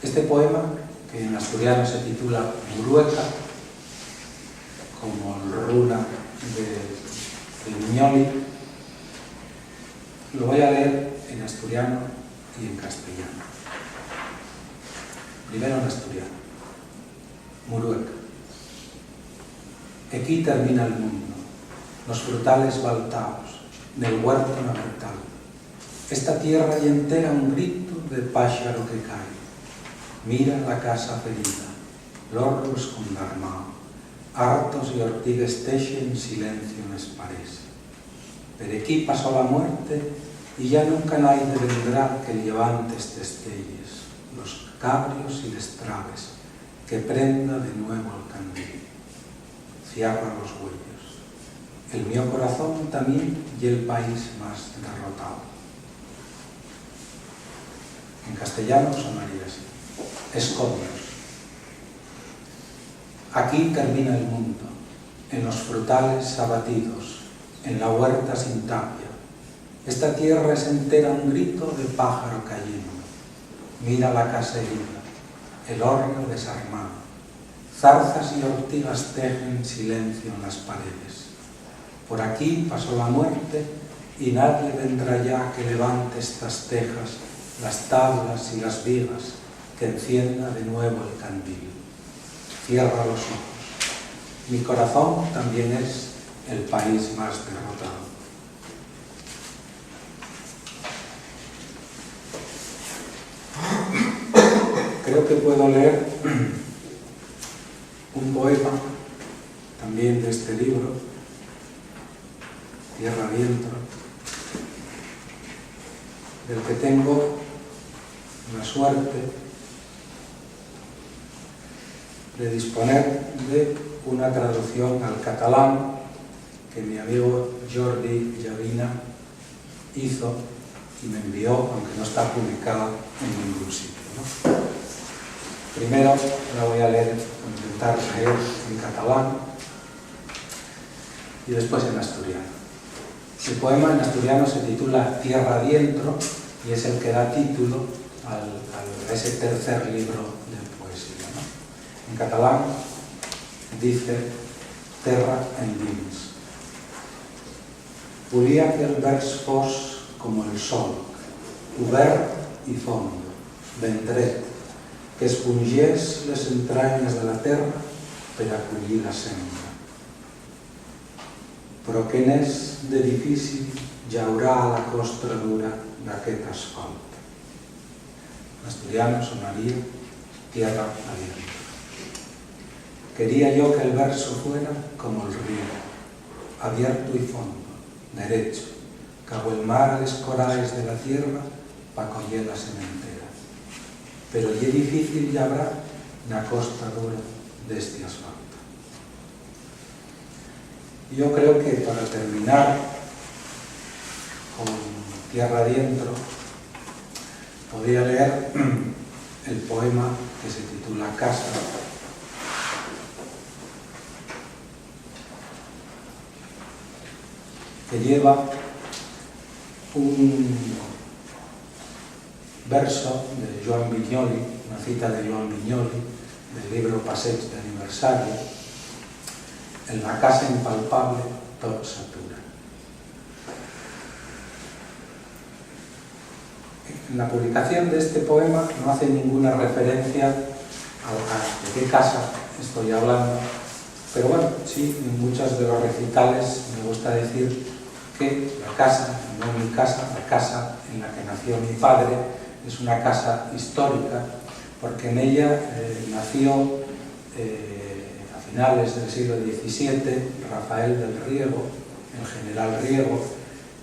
Este poema, que en asturiano se titula Murueca, como el runa de Viñoli, lo voy a leer en asturiano y en castellano. Primero en asturiano. Murueca. Aquí termina el mundo, los frutales baltaos, del huerto navetal. Esta tierra hay entera un grito de páxaro que cae. Mira la casa ferida, lorros con darmao, hartos y ortigues techen silencio en les parés. Per aquí pasó la muerte y ya nunca naide vendrá que levante estelles, los cabrios y les traves, que prenda de nuevo el candil. Cierra los huellos. El mío corazón también y el país más derrotado. En castellano sonaría así: escombros. Aquí termina el mundo, en los frutales abatidos, en la huerta sin tapia. Esta tierra es entera un grito de pájaro cayendo. Mira la casa herida, el horno desarmado. Zarzas y ortigas tejen silencio en las paredes. Por aquí pasó la muerte y nadie vendrá ya que levante estas tejas, las tablas y las vigas, que encienda de nuevo el candil. Cierra los ojos. Mi corazón también es el país más derrotado. Creo que puedo leer un poema también de este libro, Tierra Adentro, del que tengo la suerte de disponer de una traducción al catalán que mi amigo Jordi Llavina hizo y me envió, aunque no está publicada en ningún sitio, ¿no? Primero la voy a leer, intentar leer en catalán y después en asturiano. El poema en asturiano se titula Tierra Adentro y es el que da título a ese tercer libro de poesía, ¿no? En catalán dice Terra endins. Volia que el vers fos com el sol, obert i fondo, ben dret, que espongés les entranyes de la terra per acollir la sembra. Però què n'és de difícil llaurar a la costra dura d'aquest asfalt. En asturiano sonaría Tierra Adentro. Quería yo que el verso fuera como el río, abierto y fondo, derecho, cabo el mar a los corales de la tierra pa coller la sementera. Pero ye difícil llabrar na costa dura deste asfalto. Yo creo que para terminar con Tierra Adentro podría leer el poema que se titula Casa, que lleva un verso de Joan Vinyoli, una cita de Joan Vinyoli del libro Passeig d'aniversario: en la casa impalpable tot s'atura. En la publicación de este poema no hace ninguna referencia a de qué casa estoy hablando, pero bueno, sí, en muchos de los recitales me gusta decir que la casa, no mi casa, la casa en la que nació mi padre, es una casa histórica, porque en ella nació a finales del siglo XVII Rafael del Riego, el general Riego,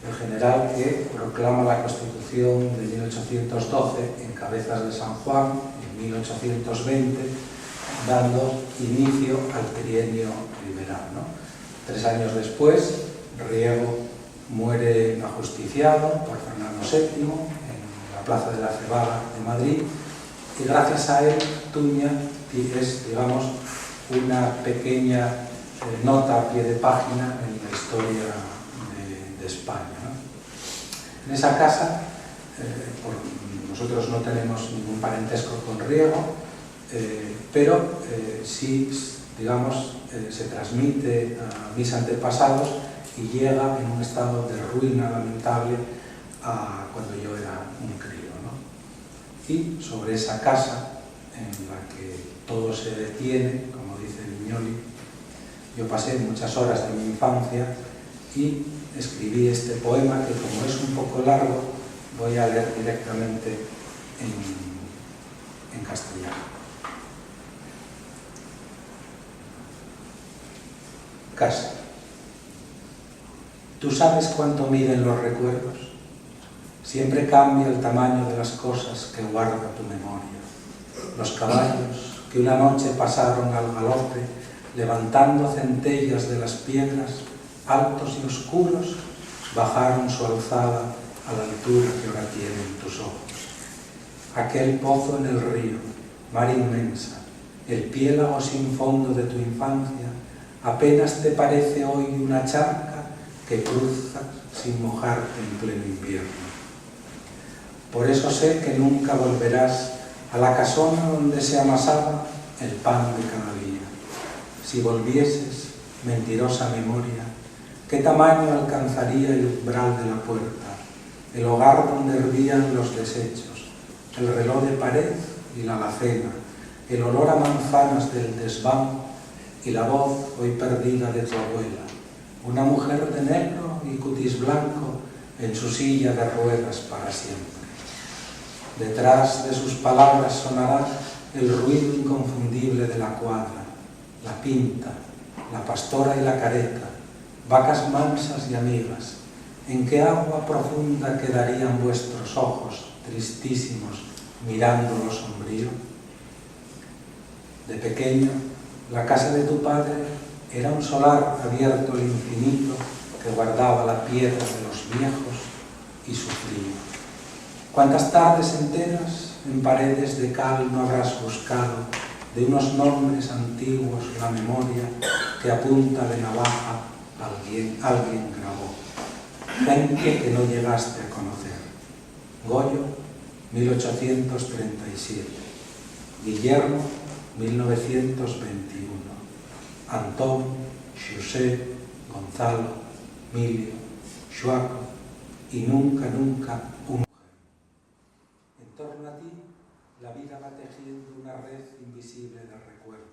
el general que proclama la Constitución de 1812 en Cabezas de San Juan, en 1820, dando inicio al trienio liberal, ¿no? 3 años después, Riego muere ajusticiado por Fernando VII en la Plaza de la Cebada de Madrid, y gracias a él Tuña es, digamos, una pequeña nota a pie de página en la historia de España, ¿no? En esa casa, nosotros no tenemos ningún parentesco con Riego, pero sí, digamos, se transmite a mis antepasados y llega en un estado de ruina lamentable a cuando yo era un crío, ¿no? Y sobre esa casa en la que todo se detiene, como dice Viñoli, yo pasé muchas horas de mi infancia y escribí este poema que, como es un poco largo, voy a leer directamente en castellano. Casa. ¿Tú sabes cuánto miden los recuerdos? Siempre cambia el tamaño de las cosas que guarda tu memoria. Los caballos que una noche pasaron al galope, levantando centellas de las piedras, altos y oscuros, bajaron su alzada a la altura que ahora tienen tus ojos. Aquel pozo en el río, mar inmensa, el piélago sin fondo de tu infancia, apenas te parece hoy una charca que cruzas sin mojarte en pleno invierno. Por eso sé que nunca volverás a la casona donde se amasaba el pan de cada día. Si volvieses, mentirosa memoria, ¿qué tamaño alcanzaría el umbral de la puerta, el hogar donde hervían los desechos, el reloj de pared y la alacena, el olor a manzanas del desván y la voz hoy perdida de tu abuela, una mujer de negro y cutis blanco en su silla de ruedas para siempre? Detrás de sus palabras sonará el ruido inconfundible de la cuadra, la pinta, la pastora y la careta, vacas mansas y amigas. ¿En qué agua profunda quedarían vuestros ojos, tristísimos, mirando lo sombrío? De pequeño, la casa de tu padre era un solar abierto al infinito que guardaba la piedra de los viejos y su frío. ¿Cuántas tardes enteras en paredes de cal no habrás buscado de unos nombres antiguos la memoria que a punta de navaja alguien grabó? Gente que no llegaste a conocer. Goyo, 1837. Guillermo, 1921. Antón, José, Gonzalo, Emilio, Joaco y nunca, nunca un mujer. En torno a ti, la vida va tejiendo una red invisible de recuerdos.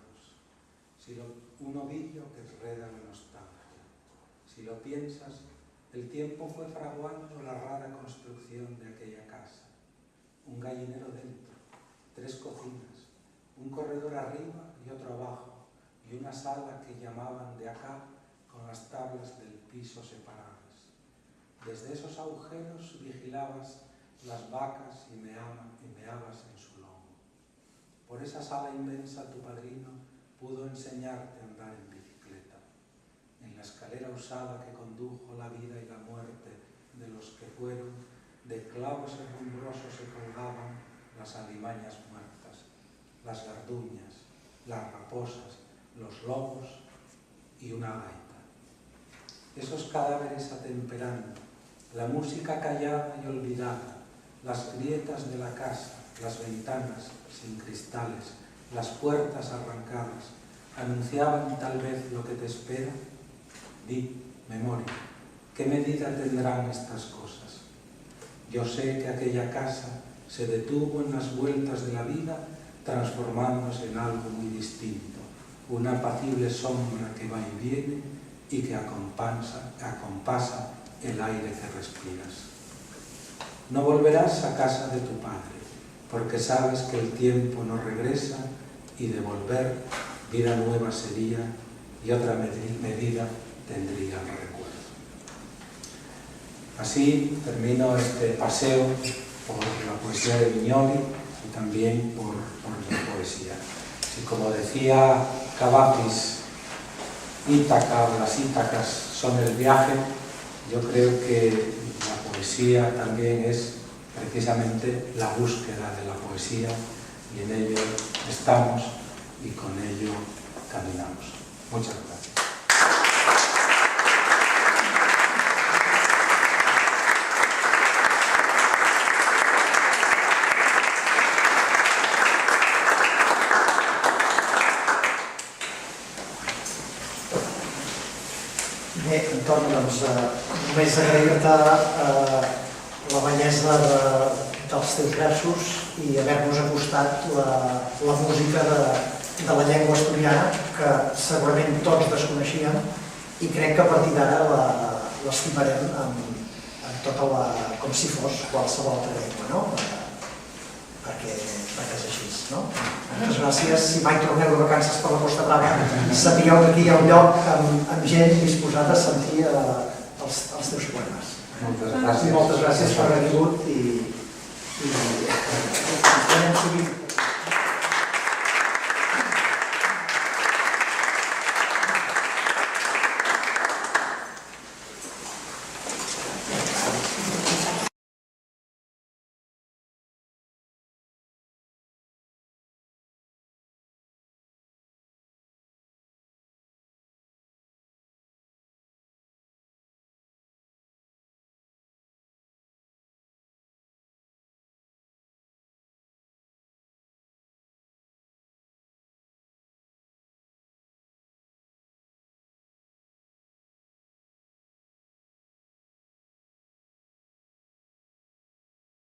Un ovillo que enreda la nostalgia. Si lo piensas, el tiempo fue fraguando la rara construcción de aquella casa. Un gallinero dentro, 3 cocinas, un corredor arriba y otro abajo, y una sala que llamaban de acá con las tablas del piso separadas. Desde esos agujeros vigilabas las vacas y meabas en su lomo. Por esa sala inmensa tu padrino pudo enseñarte a andar en bicicleta. En la escalera usada que condujo la vida y la muerte de los que fueron, de clavos herrumbrosos se colgaban las alimañas muertas, las garduñas, las raposas, los lobos y una gaita. Esos cadáveres atemperando, la música callada y olvidada, las grietas de la casa, las ventanas sin cristales, las puertas arrancadas, anunciaban tal vez lo que te espera. Di, memoria, ¿qué medida tendrán estas cosas? Yo sé que aquella casa se detuvo en las vueltas de la vida, transformándose en algo muy distinto, una apacible sombra que va y viene y que acompasa el aire que respiras. No volverás a casa de tu padre, porque sabes que el tiempo no regresa y de volver vida nueva sería y otra medida tendría el recuerdo. Así termino este paseo por la poesía de Viñoli y también por la poesía. Si, como decía Cavafis, Ítaca o las Ítacas son el viaje, yo creo que la poesía también es precisamente la búsqueda de la poesía, y en ello estamos y con ello caminamos. Muchas gracias. Bé, Antoni, doncs només agrair-te la bellesa dels teus versos i haver-nos acostat la música de la llengua asturiana, que segurament tots desconeixíem, i crec que a partir d'ara l'estimarem amb tota la... com si fos qualsevol altra llengua, no? Perquè és així, no? Moltes gràcies. Si mai torneu de vacances per la Costa Brava, sapigueu que aquí hi ha un lloc amb gent disposada a sentir els teus poemes. Moltes gràcies. Moltes gràcies per haver vingut i ens veiem sovint.